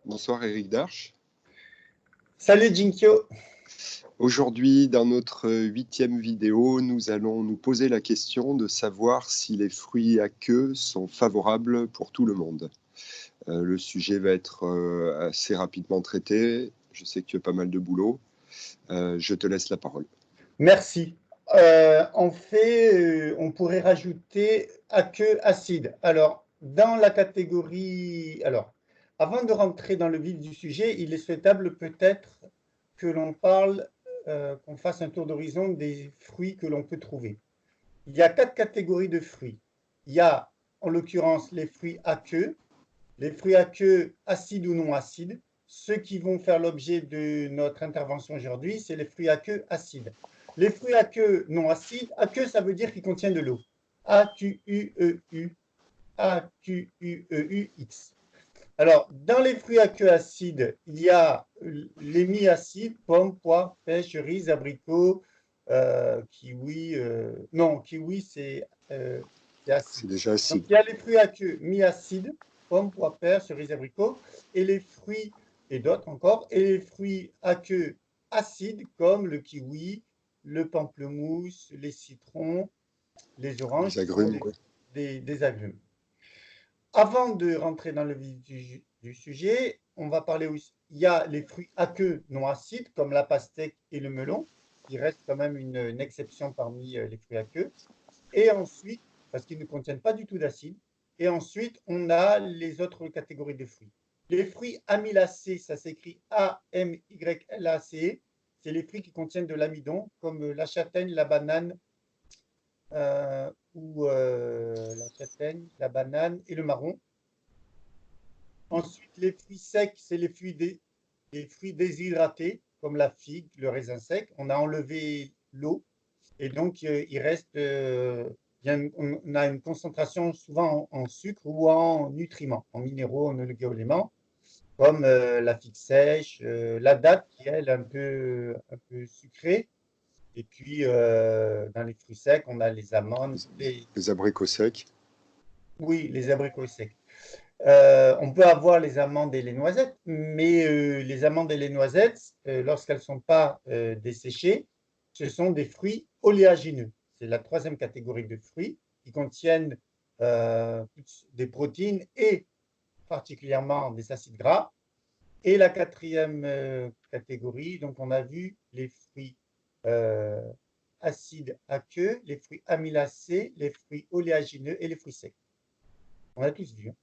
Bonsoir Eric Darche. Salut Jinkyo. Aujourd'hui, dans notre 8e vidéo, nous allons nous poser la question de savoir si les fruits à queue sont favorables pour tout le monde. Le sujet va être assez rapidement traité. Je sais que tu as pas mal de boulot. Je te laisse la parole. Merci. En fait, on pourrait rajouter à queue acide. Alors, dans la catégorie... Alors, avant de rentrer dans le vif du sujet, il est souhaitable peut-être que l'on parle, qu'on fasse un tour d'horizon des fruits que l'on peut trouver. Il y a 4 catégories de fruits. Il y a, en l'occurrence, les fruits à queue, les fruits à queue acides ou non acides. Ceux qui vont faire l'objet de notre intervention aujourd'hui, c'est les fruits à queue acides. Les fruits à queue non acides, à queue, ça veut dire qu'ils contiennent de l'eau. A-Q-U-E-U, A-Q-U-E-U-X. Alors, dans les fruits à queue acide, il y a les mi-acides, pommes, poires, pêches, cerises, abricots, kiwi. Non, kiwi, c'est acide. C'est déjà Donc, acide. il y a les fruits à queue mi-acides, pommes, poires, pêches, cerises, abricots, et les fruits, et d'autres encore, et les fruits à queue acide, comme le kiwi, le pamplemousse, les citrons, les oranges, Les qui sont agrumes, quoi. des agrumes. Avant de rentrer dans le vif du sujet, on va parler aussi. Il y a les fruits à queue non acides, comme la pastèque et le melon, qui reste quand même une exception parmi les fruits à queue. Et ensuite, parce qu'ils ne contiennent pas du tout d'acide. Et ensuite, on a les autres catégories de fruits. Les fruits amylacés, ça s'écrit A-M-Y-L-A-C-E. C'est les fruits qui contiennent de l'amidon, comme la châtaigne, la banane, ou la châtaigne, la banane et le marron. Ensuite, les fruits secs, c'est les fruits déshydratés, comme la figue, le raisin sec. On a enlevé l'eau et donc il reste, on a une concentration souvent en sucre ou en nutriments, en minéraux, en oligo-éléments, comme la figue sèche, la date qui elle est un peu sucrée. Et puis dans les fruits secs, on a les amandes, Les abricots secs. oui, les abricots secs. On peut avoir les amandes et les noisettes, mais les amandes et les noisettes, lorsqu'elles ne sont pas desséchées, ce sont des fruits oléagineux. C'est la troisième catégorie de fruits qui contiennent des protéines et particulièrement des acides gras. Et la quatrième catégorie, donc on a vu les fruits euh, acides aqueux, les fruits amylacés, les fruits oléagineux et les fruits secs. On a tous vu, hein.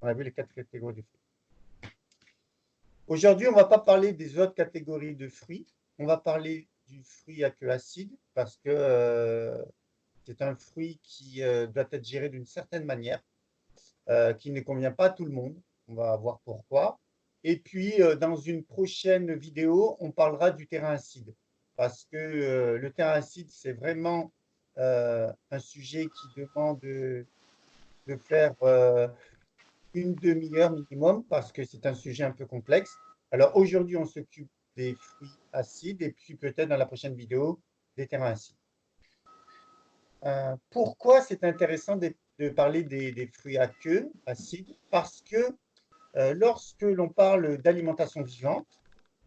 On a vu les 4 catégories de fruits. Aujourd'hui, on ne va pas parler des autres catégories de fruits. On va parler du fruit à queue acide parce que c'est un fruit qui doit être géré d'une certaine manière, qui ne convient pas à tout le monde. On va voir pourquoi. Et puis, dans une prochaine vidéo, on parlera du terrain acide parce que le terrain acide, c'est vraiment un sujet qui demande de faire une demi-heure minimum parce que c'est un sujet un peu complexe. Alors aujourd'hui, on s'occupe des fruits acides et puis peut-être dans la prochaine vidéo, des terrains acides. Pourquoi c'est intéressant de parler des fruits à queue acides? Parce que lorsque l'on parle d'alimentation vivante,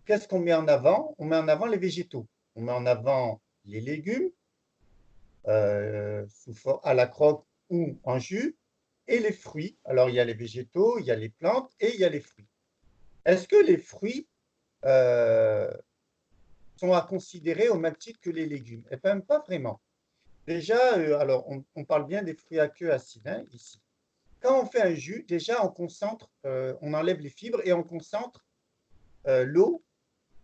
qu'est-ce qu'on met en avant? On met en avant les végétaux. On met en avant les légumes à la croque ou en jus, et les fruits. Alors, il y a les végétaux, il y a les plantes et il y a les fruits. Est-ce que les fruits euh, sont à considérer au même titre que les légumes? Eh bien, pas vraiment. Déjà, alors, on parle bien des fruits à queue acide, hein, ici. Quand on fait un jus, déjà, on concentre, on enlève les fibres et on concentre l'eau.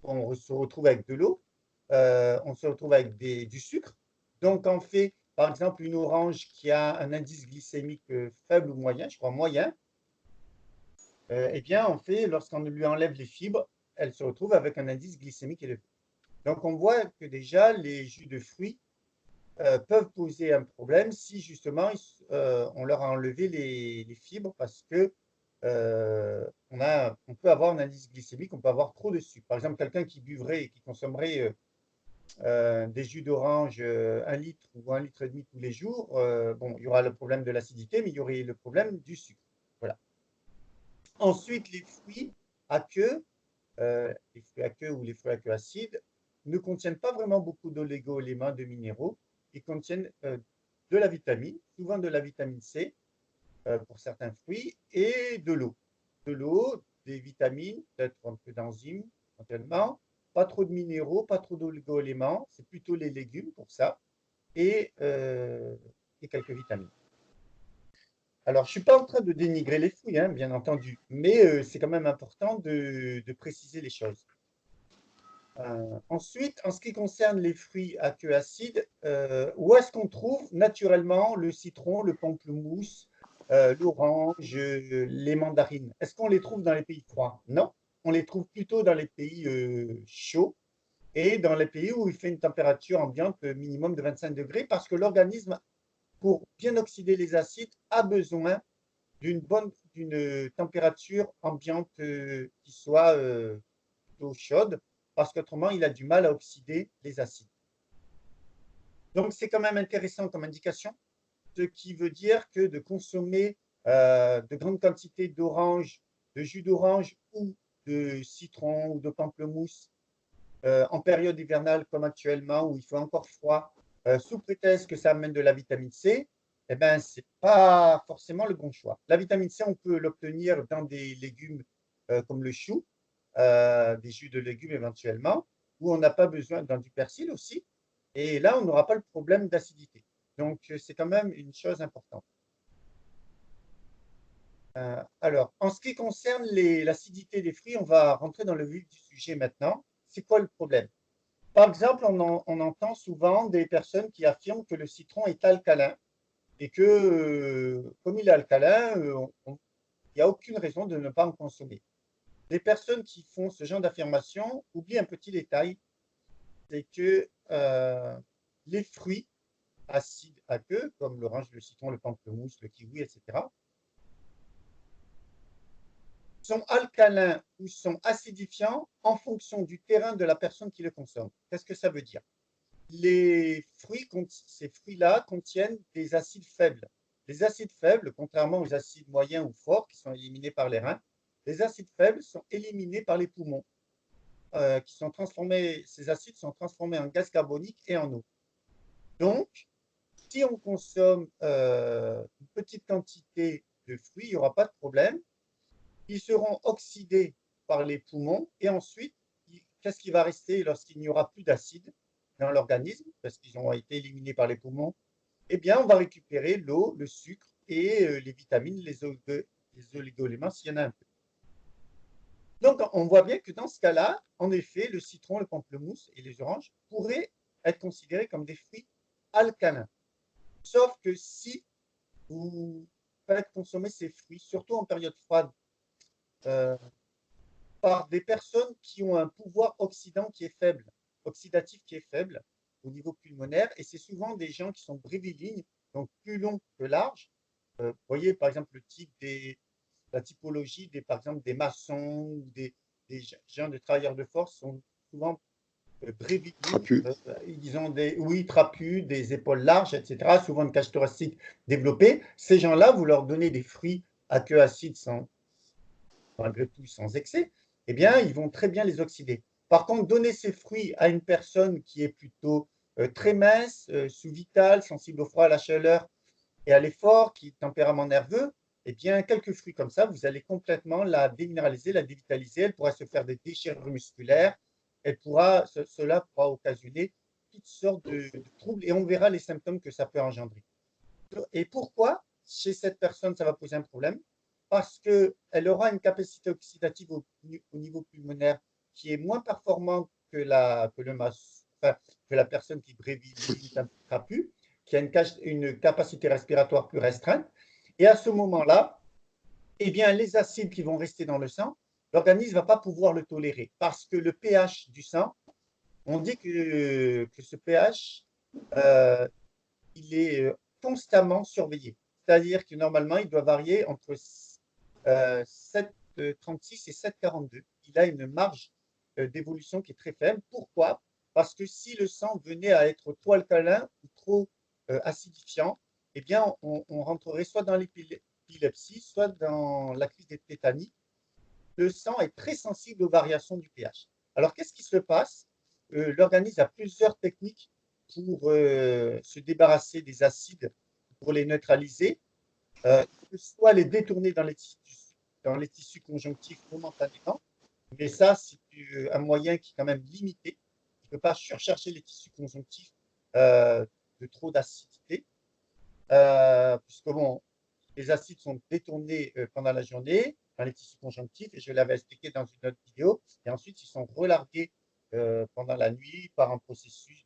On se retrouve avec de l'eau, on se retrouve avec du sucre. Donc, on fait, par exemple, une orange qui a un indice glycémique faible ou moyen, je crois moyen, eh bien, on fait, lorsqu'on lui enlève les fibres, elle se retrouve avec un indice glycémique élevé. Donc, on voit que déjà, les jus de fruits peuvent poser un problème si justement on leur a enlevé les fibres parce que on peut avoir un indice glycémique, on peut avoir trop de sucre. Par exemple, quelqu'un qui buvrait et qui consommerait des jus d'orange 1 litre ou 1,5 litre tous les jours, bon, il y aura le problème de l'acidité, mais il y aurait le problème du sucre. Voilà. Ensuite, les fruits, à queue, les fruits à queue ou les fruits à queue acide, ne contiennent pas vraiment beaucoup d'oligo-éléments, de minéraux. Ils contiennent de la vitamine, souvent de la vitamine C pour certains fruits, et de l'eau. De l'eau, des vitamines, peut-être un peu d'enzymes éventuellement, pas trop de minéraux, pas trop d'oligo-éléments, c'est plutôt les légumes pour ça, et quelques vitamines. Alors, je ne suis pas en train de dénigrer les fruits, hein, bien entendu, mais c'est quand même important de préciser les choses. Ensuite, en ce qui concerne les fruits à queue acide, où est-ce qu'on trouve naturellement le citron, le pamplemousse, l'orange, les mandarines? Est-ce qu'on les trouve dans les pays froids? Non, on les trouve plutôt dans les pays chauds et dans les pays où il fait une température ambiante minimum de 25 degrés parce que l'organisme, pour bien oxyder les acides, a besoin d'une température ambiante qui soit plutôt chaude, parce qu'autrement, il a du mal à oxyder les acides. Donc, c'est quand même intéressant comme indication, ce qui veut dire que de consommer de grandes quantités d'orange, de jus d'orange ou de citron ou de pamplemousse en période hivernale comme actuellement, où il fait encore froid, sous prétexte que ça amène de la vitamine C, eh ben, ce n'est pas forcément le bon choix. La vitamine C, on peut l'obtenir dans des légumes comme le chou, des jus de légumes éventuellement, où on n'a pas besoin, dans du persil aussi, et là, on n'aura pas le problème d'acidité. Donc, c'est quand même une chose importante. Alors, en ce qui concerne l'acidité des fruits, on va rentrer dans le vif du sujet maintenant. C'est quoi le problème? Par exemple, on entend souvent des personnes qui affirment que le citron est alcalin et que, comme il est alcalin, il n'y a aucune raison de ne pas en consommer. Les personnes qui font ce genre d'affirmation oublient un petit détail, c'est que les fruits acides à queue, comme l'orange, le citron, le pamplemousse, le kiwi, etc., sont alcalins ou sont acidifiants en fonction du terrain de la personne qui le consomme. Qu'est-ce que ça veut dire? Ces fruits-là contiennent des acides faibles. Les acides faibles, contrairement aux acides moyens ou forts qui sont éliminés par les reins, les acides faibles sont éliminés par les poumons, ces acides sont transformés en gaz carbonique et en eau. Donc, si on consomme une petite quantité de fruits, il n'y aura pas de problème. Ils seront oxydés par les poumons et ensuite, qu'est-ce qui va rester lorsqu'il n'y aura plus d'acide dans l'organisme, parce qu'ils ont été éliminés par les poumons? Eh bien, on va récupérer l'eau, le sucre et les vitamines, les oligo-éléments, s'il y en a un peu. Donc, on voit bien que dans ce cas-là, en effet, le citron, le pamplemousse et les oranges pourraient être considérés comme des fruits alcalins. Sauf que si vous faites consommer ces fruits, surtout en période froide, par des personnes qui ont un pouvoir oxydatif qui est faible au niveau pulmonaire, et c'est souvent des gens qui sont brévilignes, donc plus longs que larges. Vous voyez, par exemple, la typologie par exemple, des maçons ou des gens de travailleurs de force sont souvent brévilignes. Trapu. Ils ont trapus, des épaules larges, etc., souvent une cage thoracique développée. Ces gens-là, vous leur donnez des fruits à queue acide malgré tout sans excès, eh bien, ils vont très bien les oxyder. Par contre, donner ces fruits à une personne qui est plutôt très mince, sous-vitale, sensible au froid, à la chaleur et à l'effort, qui est tempérament nerveux, eh bien, quelques fruits comme ça, vous allez complètement la déminéraliser, la dévitaliser. Elle pourra se faire des déchirures musculaires. Cela pourra occasionner toutes sortes de troubles et on verra les symptômes que ça peut engendrer. Et pourquoi chez cette personne ça va poser un problème? Parce qu'elle aura une capacité oxydative au niveau pulmonaire qui est moins performante que la personne qui privilégie un trapu, qui a une capacité respiratoire plus restreinte. Et à ce moment-là, eh bien, les acides qui vont rester dans le sang, l'organisme ne va pas pouvoir le tolérer parce que le pH du sang, on dit que ce pH, il est constamment surveillé. C'est-à-dire que normalement, il doit varier entre 7,36 et 7,42. Il a une marge d'évolution qui est très faible. Pourquoi? Parce que si le sang venait à être trop alcalin ou trop acidifiant, eh bien, on rentrerait soit dans l'épilepsie, soit dans la crise des tétanies. le sang est très sensible aux variations du pH. Alors, qu'est-ce qui se passe? L'organisme a plusieurs techniques pour se débarrasser des acides, pour les neutraliser, soit les détourner dans les tissus conjonctifs momentanément, mais ça, c'est un moyen qui est quand même limité. On ne peut pas surcharger les tissus conjonctifs de trop d'acidité, puisque bon, les acides sont détournés pendant la journée dans les tissus conjonctifs, et je l'avais expliqué dans une autre vidéo, et ensuite ils sont relargués pendant la nuit par un processus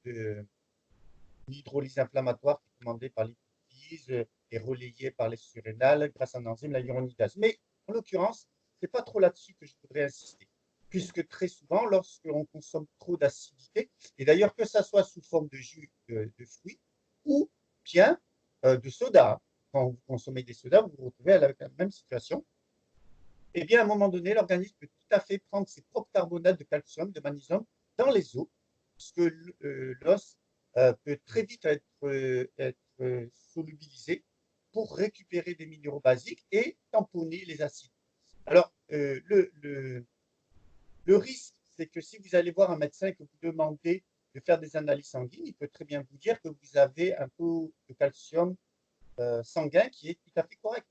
d'hydrolyse inflammatoire qui est commandé par l'hydrolyse et relayé par les surrénales grâce à un enzyme, la hyaluronidase. Mais en l'occurrence, ce n'est pas trop là-dessus que je voudrais insister, puisque très souvent, lorsque l'on consomme trop d'acidité, et d'ailleurs que ça soit sous forme de jus de fruits ou bien de soda, quand vous consommez des sodas, vous vous retrouvez avec la même situation. Eh bien, à un moment donné, l'organisme peut tout à fait prendre ses propres carbonates de calcium, de magnésium dans les os, puisque l'os peut très vite être solubilisé pour récupérer des minéraux basiques et tamponner les acides. Alors, le risque, c'est que si vous allez voir un médecin et que vous demandez de faire des analyses sanguines, il peut très bien vous dire que vous avez un taux de calcium sanguin qui est tout à fait correct.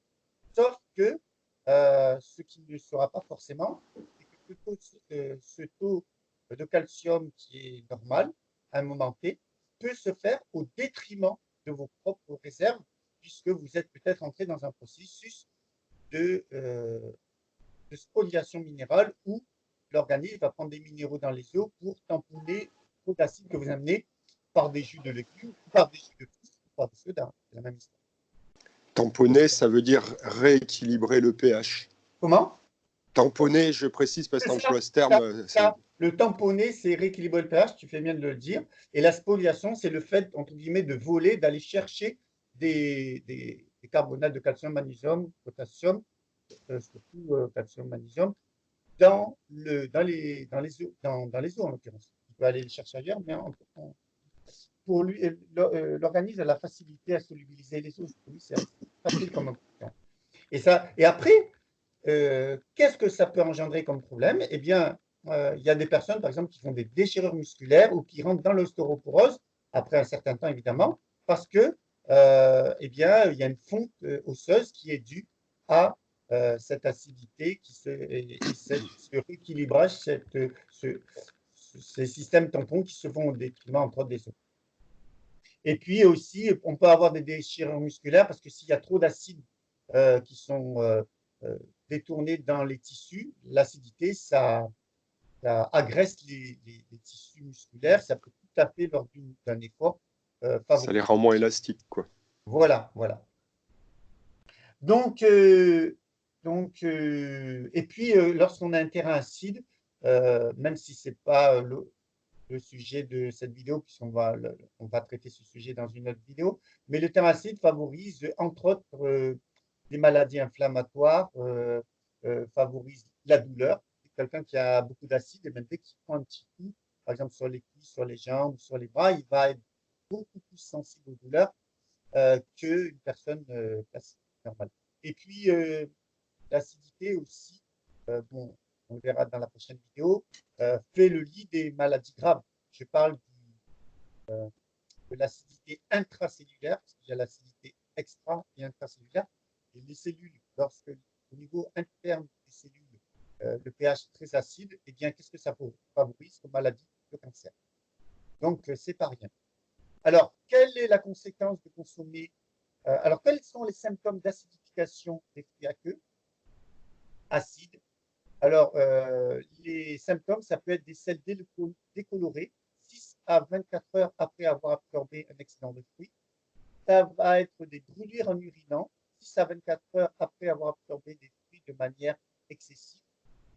Sauf que ce qui ne sera pas forcément, c'est que ce taux de calcium qui est normal à un moment T peut se faire au détriment de vos propres réserves, puisque vous êtes peut-être entré dans un processus de spoliation minérale où l'organisme va prendre des minéraux dans les eaux pour tamponner trop d'acide que vous amenez par des jus de légumes, par des jus de fruits, par des sodas. C'est la même histoire. Tamponner, ça veut dire rééquilibrer le pH. Comment? Tamponner, je précise parce que tu emploies ce terme. Le tamponner, c'est rééquilibrer le pH, tu fais bien de le dire. Et la spoliation, c'est le fait, entre guillemets, de voler, d'aller chercher des carbonates de calcium, magnésium, potassium, surtout calcium, magnésium, dans les eaux, en l'occurrence. Il peut aller les chercher ailleurs, mais pour lui, l'organisme a la facilité à solubiliser les eaux. Pour lui, c'est facile comme option. Et après, qu'est-ce que ça peut engendrer comme problème? Eh bien, il y a des personnes, par exemple, qui font des déchirures musculaires ou qui rentrent dans l'ostéoporose, après un certain temps, évidemment, parce que, eh bien, il y a une fonte osseuse qui est due à cette acidité et ce rééquilibrage, ces systèmes tampons qui se font au détriment, entre autres, des os. Et puis aussi, on peut avoir des déchirures musculaires parce que s'il y a trop d'acides qui sont détournés dans les tissus, l'acidité, ça agresse les tissus musculaires. Ça peut tout à fait, lors d'un effort, Ça les favoriser. rend moins élastiques, quoi. Voilà, voilà. Donc, et puis, lorsqu'on a un terrain acide, même si ce n'est pas le sujet de cette vidéo, on va traiter ce sujet dans une autre vidéo. Mais le terrain acide favorise, entre autres, des maladies inflammatoires, favorise la douleur. Quelqu'un qui a beaucoup d'acide, et même dès qu'il prend un petit coup, par exemple sur les cuisses, sur les jambes, sur les bras, il va être beaucoup plus sensible aux douleurs qu'une personne classique, normale. Et puis, l'acidité aussi, bon, on le verra dans la prochaine vidéo, fait le lit des maladies graves. Je parle de l'acidité intracellulaire, parce qu'il y a l'acidité extra et intracellulaire. Et les cellules, lorsque au niveau interne des cellules, le pH est très acide, eh bien, qu'est-ce que ça favorise comme maladie? Le cancer. Donc, c'est pas rien. Alors, quelle est la conséquence de consommer alors, quels sont les symptômes d'acidification des fruits à queue acides? Alors, les symptômes, ça peut être des selles décolorées 6 à 24 heures après avoir absorbé un excédent de fruits. Ça va être des brûlures en urinant 6 à 24 heures après avoir absorbé des fruits de manière excessive.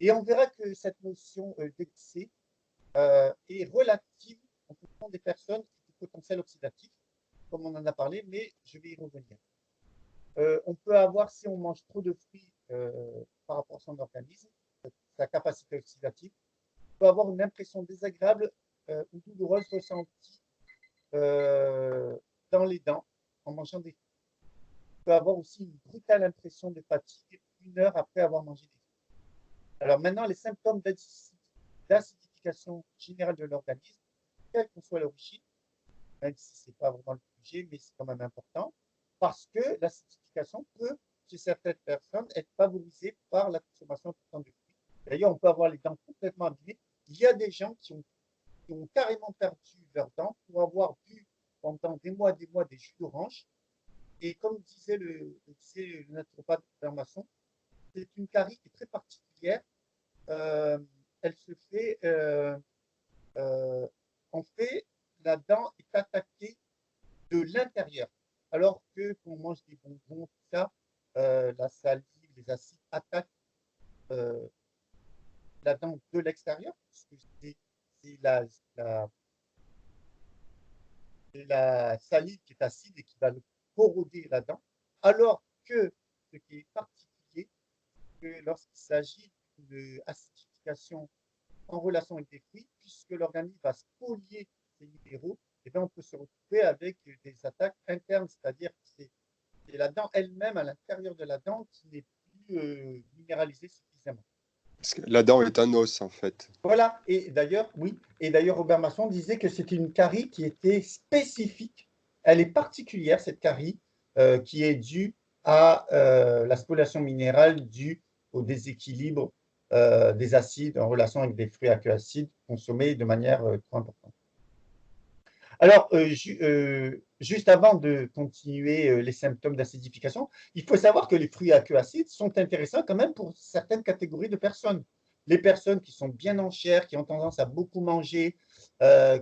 Et on verra que cette notion d'excès est relative en fonction des personnes et du potentiel oxydatif, comme on en a parlé, mais je vais y revenir. On peut avoir, si on mange trop de fruits par rapport à son organisme, sa capacité oxydative, on peut avoir une impression désagréable ou douloureuse ressentie dans les dents en mangeant des fruits. On peut avoir aussi une brutale impression de fatigue 1 heure après avoir mangé des fruits. Alors maintenant, les symptômes d'acidification générale de l'organisme, quelle qu'en soit l'origine, même si ce n'est pas vraiment le sujet, mais c'est quand même important, parce que l'acidification peut, chez certaines personnes, être favorisée par la consommation importante de fruits. D'ailleurs, on peut avoir les dents complètement abîmées. Il y a des gens qui ont carrément perdu leurs dents pour avoir bu pendant des mois des jus d'orange. Et comme disait le naturopathe Masson, c'est une carie qui est très particulière. Euh, Elle se fait, en fait, la dent est attaquée de l'intérieur. Alors que quand on mange des bonbons, tout ça, la salive, les acides attaquent euh, la dent de l'extérieur, puisque c'est la, la salive qui est acide et qui va corroder la dent. Alors que ce qui est particulier, que lorsqu'il s'agit d'une acidification en relation avec des fruits, puisque l'organisme va spolier ces minéraux, et bien on peut se retrouver avec des attaques internes, c'est-à-dire que c'est la dent elle-même, à l'intérieur de la dent, qui n'est plus minéralisée suffisamment. Parce que la dent est un os, en fait. Voilà, et d'ailleurs Robert Masson disait que c'était une carie qui était spécifique, elle est particulière, cette carie, qui est due à la spoliation minérale due au déséquilibre des acides en relation avec des fruits à queue acide consommés de manière trop importante. Alors, juste avant de continuer les symptômes d'acidification, il faut savoir que les fruits à queue acide sont intéressants quand même pour certaines catégories de personnes. Les personnes qui sont bien en chair, qui ont tendance à beaucoup manger,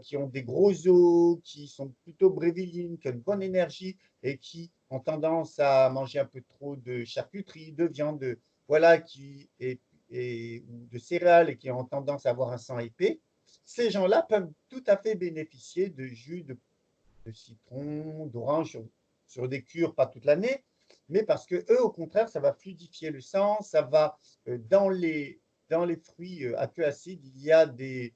qui ont des gros os, qui sont plutôt bréviliennes, qui ont une bonne énergie et qui ont tendance à manger un peu trop de charcuterie, de viande, voilà, ou de céréales et qui ont tendance à avoir un sang épais, ces gens-là peuvent tout à fait bénéficier de jus de citron, d'orange sur des cures, pas toute l'année, mais parce que eux, au contraire, ça va fluidifier le sang, ça va dans les fruits à queue acide, il y a des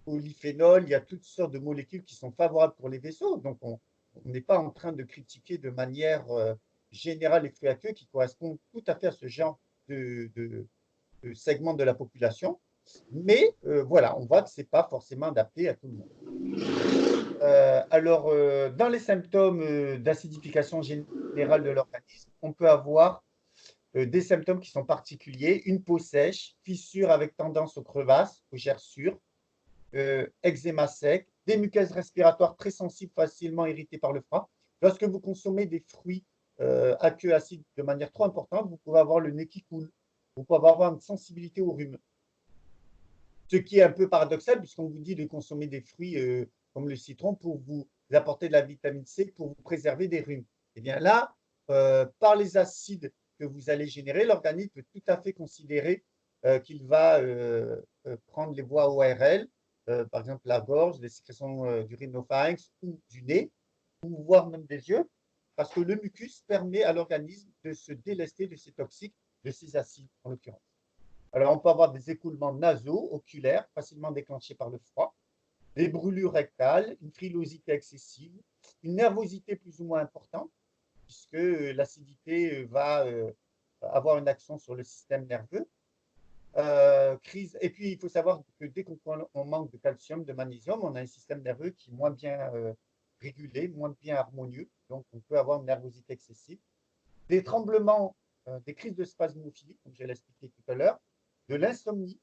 polyphénols, il y a toutes sortes de molécules qui sont favorables pour les vaisseaux. Donc, on n'est pas en train de critiquer de manière générale les fruits à queue qui correspondent tout à fait à ce genre de segment de la population. Mais voilà, on voit que ce n'est pas forcément adapté à tout le monde. Dans les symptômes d'acidification générale de l'organisme, on peut avoir des symptômes qui sont particuliers, une peau sèche, fissure avec tendance aux crevasses, aux gerçures, eczéma sec, des muqueuses respiratoires très sensibles, facilement irritées par le froid. Lorsque vous consommez des fruits à queue acide de manière trop importante, vous pouvez avoir le nez qui coule, vous pouvez avoir une sensibilité au rhume. Ce qui est un peu paradoxal puisqu'on vous dit de consommer des fruits comme le citron pour vous apporter de la vitamine C, pour vous préserver des rhumes. Et bien là, par les acides que vous allez générer, l'organisme peut tout à fait considérer qu'il va prendre les voies ORL, par exemple la gorge, les sécrétions du rhinopharynx ou du nez, ou voire même des yeux, parce que le mucus permet à l'organisme de se délester de ces toxiques, de ces acides en l'occurrence. Alors, on peut avoir des écoulements nasaux, oculaires, facilement déclenchés par le froid, des brûlures rectales, une frilosité excessive, une nervosité plus ou moins importante, puisque l'acidité va avoir une action sur le système nerveux. Crise. Et puis, il faut savoir que dès qu'on manque de calcium, de magnésium, on a un système nerveux qui est moins bien régulé, moins bien harmonieux. Donc, on peut avoir une nervosité excessive. Des tremblements, des crises de spasmophilie, comme je l'ai expliqué tout à l'heure, de l'insomnie,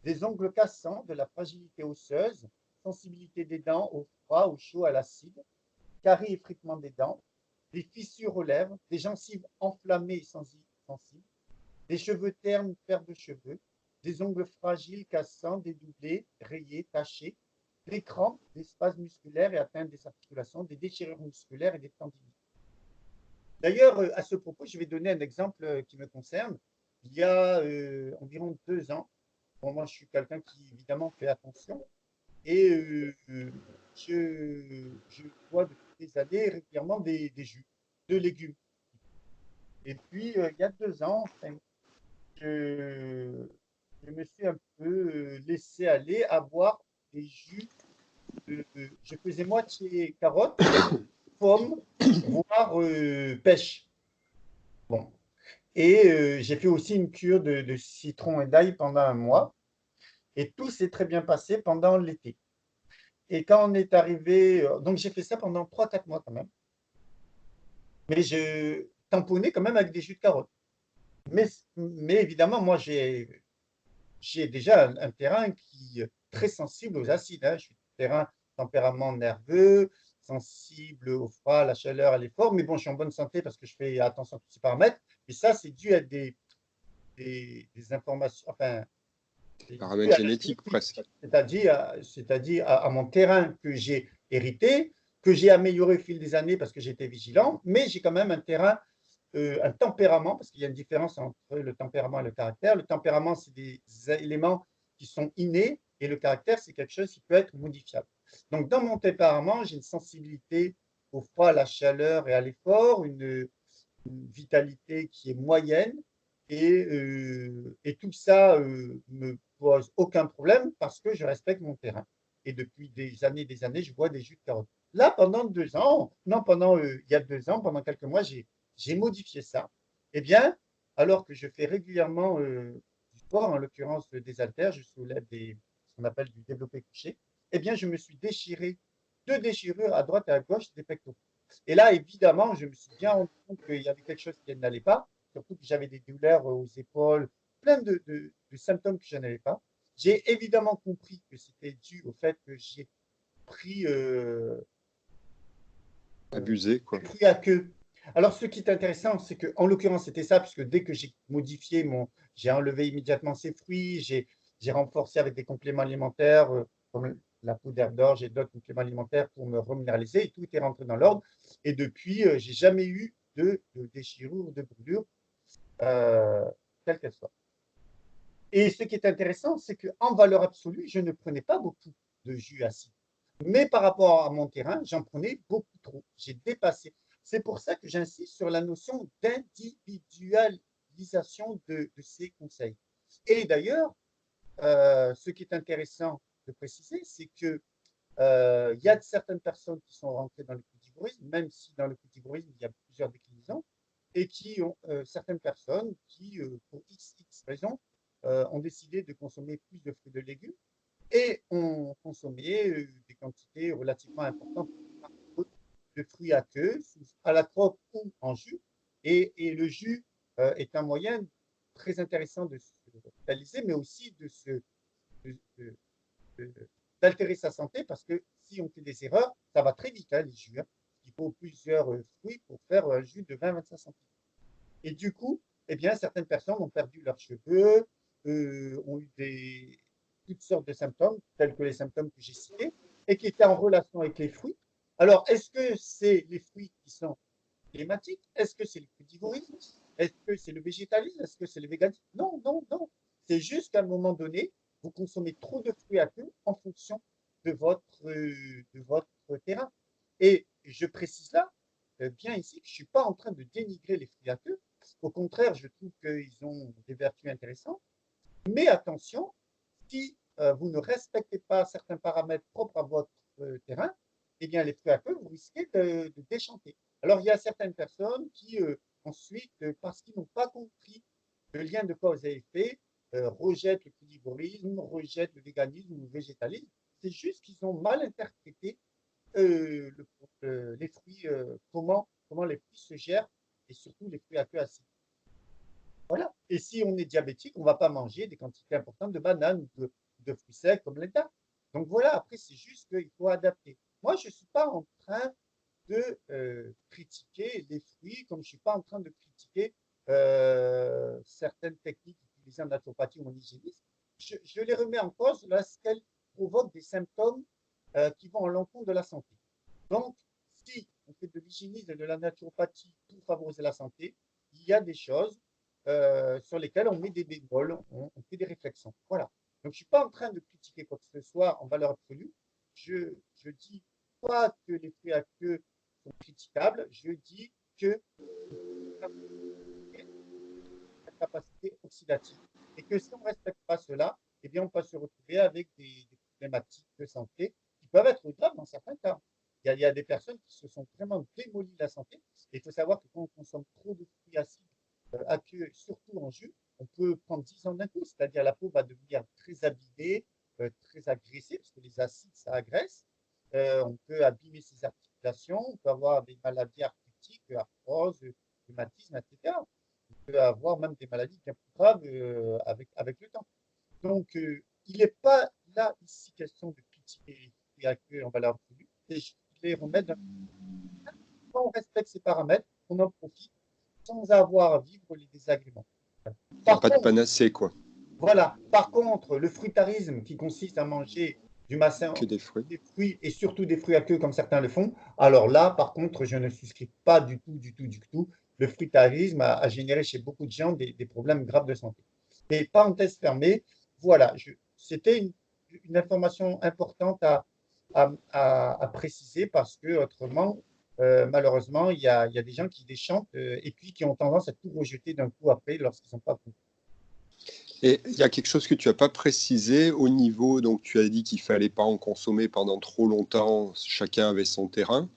des ongles cassants, de la fragilité osseuse, sensibilité des dents au froid, au chaud, à l'acide, caries et effritement des dents, des fissures aux lèvres, des gencives enflammées et sensibles, des cheveux ternes, perte de cheveux, des ongles fragiles, cassants, dédoublés, rayés, tachés, des crampes, des spasmes musculaires et atteintes des articulations, des déchirures musculaires et des tendinites. D'ailleurs, à ce propos, je vais donner un exemple qui me concerne. Il y a environ 2 ans, bon, moi je suis quelqu'un qui évidemment fait attention et je bois depuis des années régulièrement des jus de légumes. Et puis, il y a 2 ans, enfin, je, je me suis un peu laissé aller à boire des jus. Je faisais moitié carotte, pomme, voire pêche. Bon. Et j'ai fait aussi une cure de citron et d'ail pendant un mois. Et tout s'est très bien passé pendant l'été. Et quand on est arrivé, donc j'ai fait ça pendant 3 4 mois quand même. Mais je tamponnais quand même avec des jus de carotte. Mais évidemment, moi, j'ai déjà un terrain qui est très sensible aux acides, hein. Je suis terrain tempérament nerveux, sensible au froid, à la chaleur, à l'effort. Mais bon, je suis en bonne santé parce que je fais attention à tous ces paramètres. Et ça, c'est dû à des informations, enfin, c'est dû Paramètres à la génétiques génétique, presque. c'est-à-dire à mon terrain que j'ai hérité, que j'ai amélioré au fil des années parce que j'étais vigilant, mais j'ai quand même un terrain, un tempérament, parce qu'il y a une différence entre le tempérament et le caractère. Le tempérament, c'est des éléments qui sont innés, et le caractère, c'est quelque chose qui peut être modifiable. Donc, dans mon tempérament, j'ai une sensibilité au froid, à la chaleur et à l'effort, une vitalité qui est moyenne, et tout ça me pose aucun problème parce que je respecte mon terrain. Et depuis des années, je bois des jus de carotte. Là, pendant 2 ans, non, il y a 2 ans, pendant quelques mois, j'ai modifié ça. Eh bien, alors que je fais régulièrement du sport, en l'occurrence des haltères, je soulève ce qu'on appelle du développé couché, eh bien, je me suis déchiré 2 déchirures à droite et à gauche des pectoraux. Et là, évidemment, je me suis bien rendu compte qu'il y avait quelque chose qui n'allait pas, surtout que j'avais des douleurs aux épaules, plein de symptômes que je n'avais pas. J'ai évidemment compris que c'était dû au fait que j'ai pris Abusé, quoi. des fruits à queue. Alors, ce qui est intéressant, c'est qu'en l'occurrence, c'était ça, puisque dès que j'ai modifié j'ai enlevé immédiatement ces fruits, j'ai renforcé avec des compléments alimentaires, comme la poudre d'herbe d'orge et d'autres compléments alimentaires pour me reminéraliser, et tout était rentré dans l'ordre. Et depuis, j'ai jamais eu de déchirure, de brûlure, euh, quelle qu'elle soit. Et ce qui est intéressant, c'est qu'en valeur absolue, je ne prenais pas beaucoup de jus acide. Mais par rapport à mon terrain, j'en prenais beaucoup trop. J'ai dépassé. C'est pour ça que j'insiste sur la notion d'individualisation de ces conseils. Et d'ailleurs, ce qui est intéressant de préciser, c'est que il y a certaines personnes qui sont rentrées dans le cultivorisme, même si dans le cultivorisme, il y a plusieurs déclinaisons, et qui ont certaines personnes qui, pour X raisons, ont décidé de consommer plus de fruits et de légumes et ont consommé des quantités relativement importantes de fruits à queue, à la croque ou en jus. Et le jus est un moyen très intéressant de se réaliser, mais aussi de, de, d'altérer sa santé parce que si on fait des erreurs, ça va très vite, hein, les jus. Hein. Il faut plusieurs fruits pour faire un jus de 20-25 centimes. Et du coup, eh bien, certaines personnes ont perdu leurs cheveux, ont eu toutes sortes de symptômes, tels que les symptômes que j'ai cités, et qui étaient en relation avec les fruits. Alors, est-ce que c'est les fruits qui sont climatiques? Est-ce que c'est le crudivorisme? Est-ce que c'est le végétalisme? Est-ce que c'est le véganisme? Non, non, non. C'est juste qu'à un moment donné, vous consommez trop de fruits à queue en fonction de votre terrain. Et je précise là, bien ici, que je ne suis pas en train de dénigrer les fruits à queue. Au contraire, je trouve qu'ils ont des vertus intéressantes. Mais attention, si vous ne respectez pas certains paramètres propres à votre terrain, eh bien, les fruits à queue, vous risquez de déchanter. Alors, il y a certaines personnes qui, ensuite, parce qu'ils n'ont pas compris le lien de cause et effet, rejettent le crudivorisme, rejettent le véganisme ou le végétalisme. C'est juste qu'ils ont mal interprété les fruits, comment les fruits se gèrent, et surtout les fruits à queue acide. Voilà. Et si on est diabétique, on ne va pas manger des quantités importantes de bananes ou de fruits secs comme les dattes. Donc voilà, après, c'est juste qu'il faut adapter. Moi, je ne suis pas en train de critiquer les fruits, comme je ne suis pas en train de critiquer certaines techniques utilisées en naturopathie ou en hygiénisme. Je les remets en cause lorsqu'elles provoquent des symptômes qui vont à l'encontre de la santé. Donc, si on fait de l'hygiénisme et de la naturopathie pour favoriser la santé, il y a des choses sur lesquelles on met des bémols, on fait des réflexions. Voilà. Donc, je ne suis pas en train de critiquer quoi que ce soit en valeur absolue. Je dis pas que les fruits à queue sont critiquables, je dis que la capacité oxydative. Et que si on ne respecte pas cela, eh bien, on peut se retrouver avec des problématiques de santé qui peuvent être graves dans certains cas. Il y a des personnes qui se sont vraiment démolies de la santé. Et il faut savoir que quand on consomme trop de fruits acides aqueux, surtout en jus, on peut prendre 10 ans d'un coup, c'est-à-dire la peau va devenir très abîmée, très agressée, parce que les acides, ça agresse. On peut abîmer ses articulations, on peut avoir des maladies arthritiques, arthrose, rhumatisme, etc. On peut avoir même des maladies bien plus graves avec le temps. Donc, il n'est pas là, ici, question de critiquer les aqueux en valeur absolue, c'est juste les remettre quand on respecte ces paramètres, on en profite sans avoir à vivre les désagréments. Il n'y a Par pas de contre, panacée, quoi, voilà, par contre, le fruitarisme qui consiste à manger du massin, que des fruits. des fruits et surtout des fruits à queue comme certains le font, alors là, par contre, je ne souscris pas du tout, du tout, du tout. Le fruitarisme a généré chez beaucoup de gens des problèmes graves de santé. Et parenthèse fermée, voilà, c'était une information importante à préciser parce que autrement, malheureusement, il y a des gens qui déchantent et puis qui ont tendance à tout rejeter d'un coup après lorsqu'ils sont pas compris. Et il y a quelque chose que tu n'as pas précisé au niveau, donc tu as dit qu'il ne fallait pas en consommer pendant trop longtemps, chacun avait son terrain,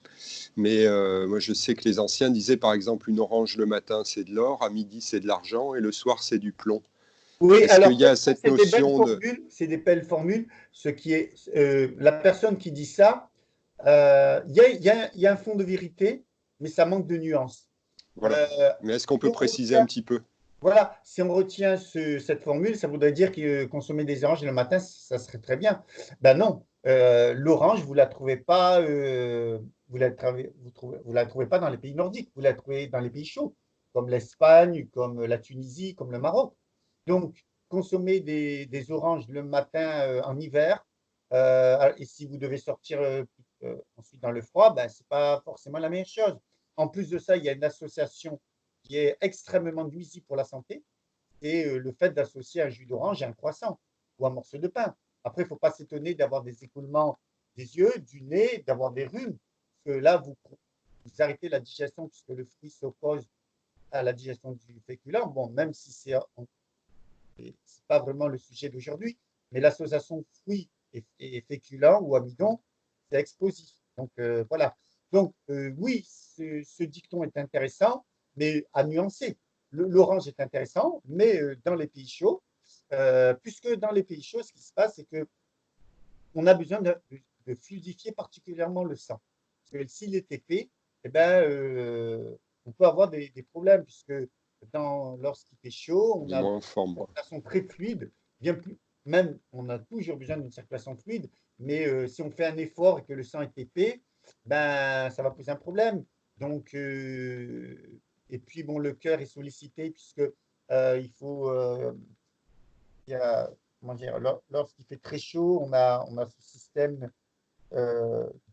mais moi je sais que les anciens disaient par exemple une orange le matin c'est de l'or, à midi c'est de l'argent et le soir c'est du plomb. Oui, Est-ce qu'il alors y a cette c'est des belles notion de... formules, c'est des belles formules. Ce qui est la personne qui dit ça, il y a un fond de vérité, mais ça manque de nuances. Voilà. Euh, Mais est-ce qu'on si peut on préciser un retient, petit peu? voilà, si on retient cette formule, ça voudrait dire que consommer des oranges le matin, ça serait très bien. Ben non, l'orange, vous la trouvez pas, vous la trouvez pas dans les pays nordiques, vous la trouvez dans les pays chauds, comme l'Espagne, comme la Tunisie, comme le Maroc. Donc, consommer des oranges le matin en hiver, et si vous devez sortir ensuite dans le froid, ben, ce n'est pas forcément la meilleure chose. En plus de ça, il y a une association qui est extrêmement nuisible pour la santé, c'est le fait d'associer un jus d'orange à un croissant ou un morceau de pain. Après, il ne faut pas s'étonner d'avoir des écoulements des yeux, du nez, d'avoir des rhumes, parce que là, vous arrêtez la digestion puisque le fruit s'oppose à la digestion du féculent. Bon, même si c'est pas vraiment le sujet d'aujourd'hui, mais l'association fruits et féculents ou amidon, c'est explosif. Donc voilà. Donc oui, ce dicton est intéressant, mais à nuancer. L'orange est intéressant, mais dans les pays chauds, puisque dans les pays chauds, ce qui se passe, c'est que on a besoin de fluidifier particulièrement le sang. Parce que s'il est épais, eh ben, on peut avoir des problèmes, puisque lorsqu'il fait chaud, on Il est a une moins en forme. circulation très fluide, bien plus, même on a toujours besoin d'une circulation fluide, mais si on fait un effort et que le sang est épais, ben, ça va poser un problème. Donc, et puis bon, le cœur est sollicité puisque il faut, il y a, comment dire, lorsqu'il fait très chaud, on a ce système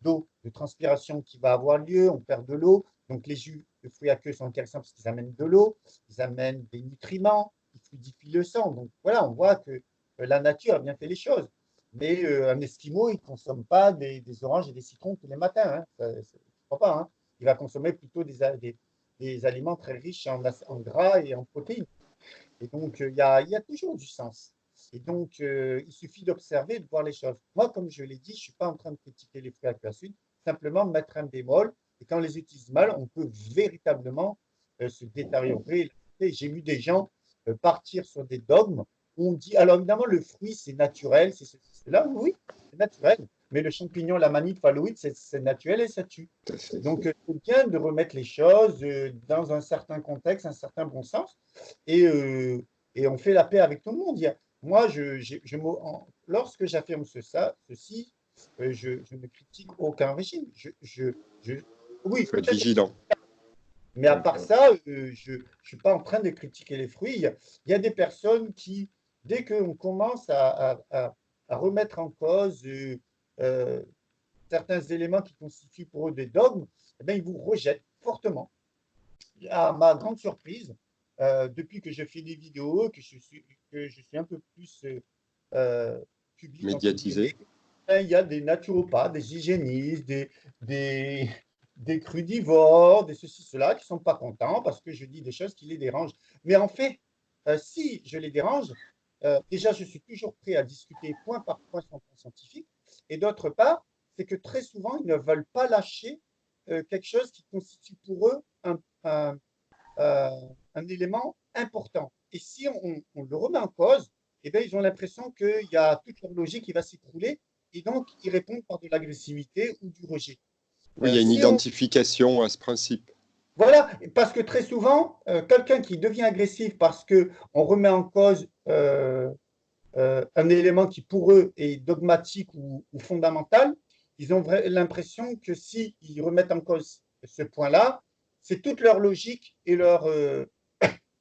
d'eau, de transpiration qui va avoir lieu, on perd de l'eau. Donc les jus de fruits à queue sont intéressants parce qu'ils amènent de l'eau, ils amènent des nutriments, ils fluidifient le sang. Donc voilà, on voit que la nature a bien fait les choses. Mais un Esquimau, il ne consomme pas des oranges et des citrons tous les matins. Hein. Ça, je ne crois pas. Hein. Il va consommer plutôt des aliments très riches en gras et en protéines. Et donc, il y a toujours du sens. Et donc, il suffit d'observer et de voir les choses. Moi, comme je l'ai dit, je ne suis pas en train de critiquer les fruits à cuire sud, simplement mettre un bémol. Et quand on les utilise mal, on peut véritablement se détériorer. J'ai vu des gens partir sur des dogmes où on dit, alors évidemment, le fruit, c'est naturel, c'est ceci, c'est cela. Oui, c'est naturel. Mais le champignon, la manite phalloïde, c'est naturel et ça tue. Tout à fait. Donc, c'est bien de remettre les choses dans un certain contexte, un certain bon sens et, et on fait la paix avec tout le monde. Moi, lorsque j'affirme ceci, je ne critique aucun régime. Je, Il oui, faut être peut-être, vigilant. mais à part ça, je ne suis pas en train de critiquer les fruits. Il y a des personnes qui, dès qu'on commence à remettre en cause euh, certains éléments qui constituent pour eux des dogmes, eh bien, ils vous rejettent fortement. À ma grande surprise, depuis que je fais des vidéos, que je suis un peu plus public, entre Médiatisé. guillemets, il y a des naturopathes, des hygiénistes, des, des crudivores, des ceci, cela, qui ne sont pas contents parce que je dis des choses qui les dérangent. Mais en fait, si je les dérange, déjà, je suis toujours prêt à discuter point par point sur le plan scientifique. Et d'autre part, c'est que très souvent, ils ne veulent pas lâcher quelque chose qui constitue pour eux un, un élément important. Et si on le remet en cause, eh bien, ils ont l'impression qu'il y a toute leur logique qui va s'écrouler, et donc ils répondent par de l'agressivité ou du rejet. Oui, il y a une Si on, identification à ce principe. voilà, parce que très souvent, quelqu'un qui devient agressif parce qu'on remet en cause un élément qui pour eux est dogmatique ou fondamental, ils ont l'impression que s'ils remettent en cause ce point-là, c'est toute leur logique et leur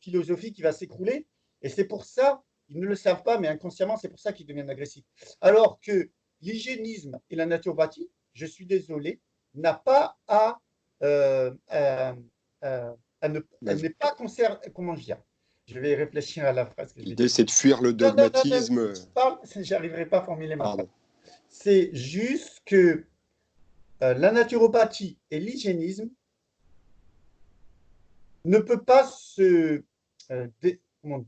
philosophie qui va s'écrouler. Et c'est pour ça, ils ne le savent pas, mais inconsciemment, c'est pour ça qu'ils deviennent agressifs. Alors que l'hygiénisme et la naturopathie, je suis désolé, n'a pas à ne, elle n'est pas concernée, comment je dire, je vais réfléchir à la phrase que je vais L'idée, dire. c'est de fuir le Non, non, non, non, dogmatisme. je parle, j'arriverai pas à formuler ma phrase. Pardon. C'est juste que la naturopathie et l'hygiénisme ne peut pas se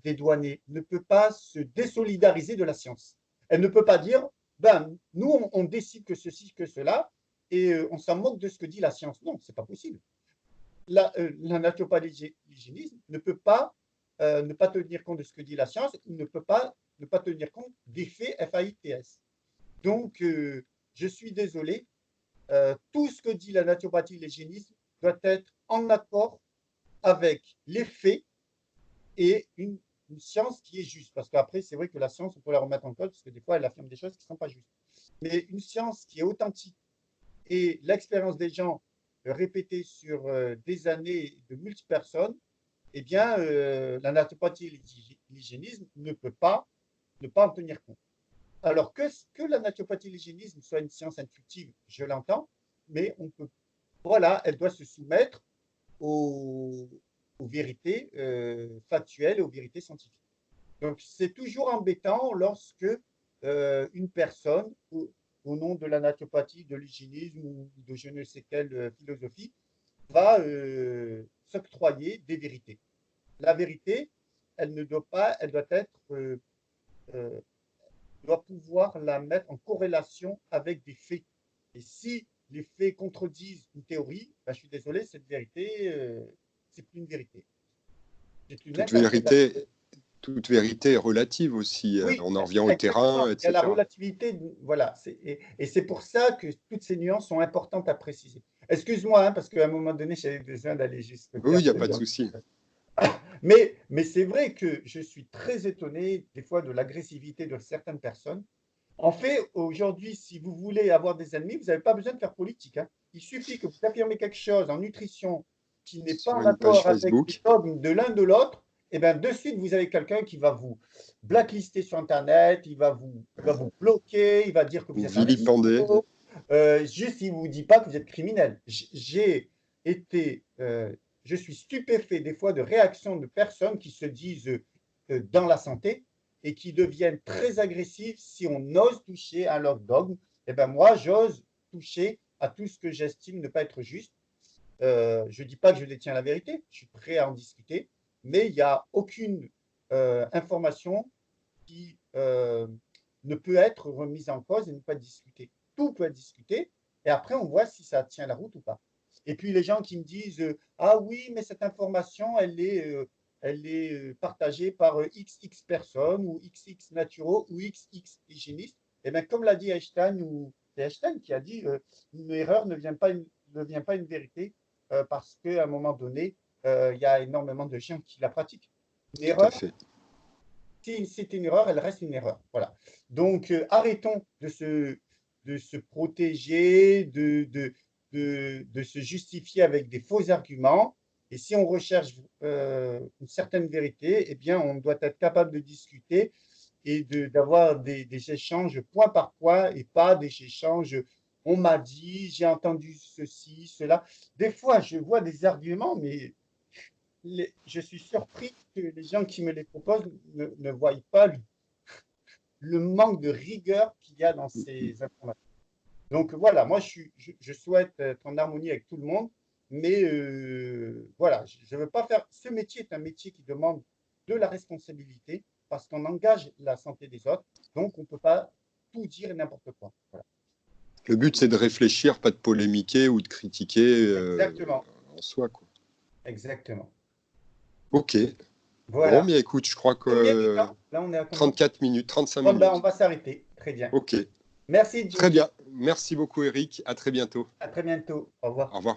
dédouaner, ne peut pas se désolidariser de la science. Elle ne peut pas dire, ben, nous, on décide que ceci, que cela, et on s'en moque de ce que dit la science. Non, c'est pas possible. La naturopathie, l'hygiénisme ne peut pas ne pas tenir compte de ce que dit la science, ou ne peut pas ne pas tenir compte des faits FAITS. Donc, je suis désolé, tout ce que dit la naturopathie et l'hygiénisme doit être en accord avec les faits et une science qui est juste. Parce qu'après, c'est vrai que la science, on peut la remettre en cause, parce que des fois, elle affirme des choses qui ne sont pas justes. Mais une science qui est authentique et l'expérience des gens répétée sur des années de multiples personnes, eh bien, la naturopathie et l'hygiénisme ne peut pas ne pas en tenir compte. Alors que la naturopathie et l'hygiénisme soit une science intuitive, je l'entends, mais on peut, voilà, elle doit se soumettre aux, aux vérités factuelles et aux vérités scientifiques. Donc, c'est toujours embêtant lorsque une personne, au nom de la naturopathie, de l'hygiénisme ou de je ne sais quelle philosophie, va s'octroyer des vérités. La vérité, elle ne doit pas, elle doit être, euh, doit pouvoir la mettre en corrélation avec des faits. Et si les faits contredisent une théorie, ben, je suis désolé, cette vérité, c'est plus une vérité. C'est une Toute interprétation. vérité, toute vérité est relative aussi. Oui, On en revient au exactement. terrain, Il y a la etc. relativité, voilà. Et c'est pour ça que toutes ces nuances sont importantes à préciser. Excuse-moi, hein, parce qu'à un moment donné, j'avais besoin d'aller jusqu'au Oui, il terme. n'y a pas de souci. Mais c'est vrai que je suis très étonné des fois de l'agressivité de certaines personnes. En fait, aujourd'hui, si vous voulez avoir des ennemis, vous n'avez pas besoin de faire politique, hein. Il suffit que vous affirmez quelque chose en nutrition qui n'est pas Sur en une page accord avec les Facebook, dogmes de l'un de l'autre, et bien de suite, vous avez quelqu'un qui va vous blacklister sur Internet, il va vous bloquer, il va dire que vous vous êtes un vilipendez. idiot, juste il ne vous dit pas que vous êtes criminel. J'ai été, je suis stupéfait des fois de réactions de personnes qui se disent dans la santé et qui deviennent très agressifs si on ose toucher à leur dogme. Et ben moi, j'ose toucher à tout ce que j'estime ne pas être juste. Je ne dis pas que je détiens la vérité, je suis prêt à en discuter, mais il n'y a aucune information qui ne peut être remise en cause et ne peut être discutée. Tout peut être discuté, et après on voit si ça tient la route ou pas. Et puis les gens qui me disent ah oui, mais cette information, elle est partagée par XX personnes ou XX naturaux ou XX hygiénistes. Et bien comme l'a dit Einstein, ou c'est Einstein qui a dit une erreur ne vient pas une vérité parce qu'à un moment donné, il y a énormément de gens qui la pratiquent. Une Tout à erreur, fait. si c'est une erreur, elle reste une erreur. Voilà. Donc, arrêtons de se protéger, de se justifier avec des faux arguments. Et si on recherche une certaine vérité, eh bien, on doit être capable de discuter et d'avoir des échanges point par point et pas des échanges on m'a dit, j'ai entendu ceci, cela. Des fois, je vois des arguments, mais je suis surpris que les gens qui me les proposent ne voient pas le manque de rigueur qu'il y a dans ces informations. Donc voilà, moi je souhaite être en harmonie avec tout le monde, mais voilà, je ne veux pas faire. Ce métier est un métier qui demande de la responsabilité parce qu'on engage la santé des autres, donc on ne peut pas tout dire et n'importe quoi. Voilà. Le but, c'est de réfléchir, pas de polémiquer ou de critiquer Exactement, en soi, quoi. exactement. Ok. Bon, Voilà. mais écoute, je crois Combien de que temps? Là, on est à combien? 34 minutes, 35 Bon, ben, on minutes. va s'arrêter. Très bien. OK. Merci, Très Jimmy. bien. Merci beaucoup, Eric. À très bientôt. À très bientôt. Au revoir. Au revoir.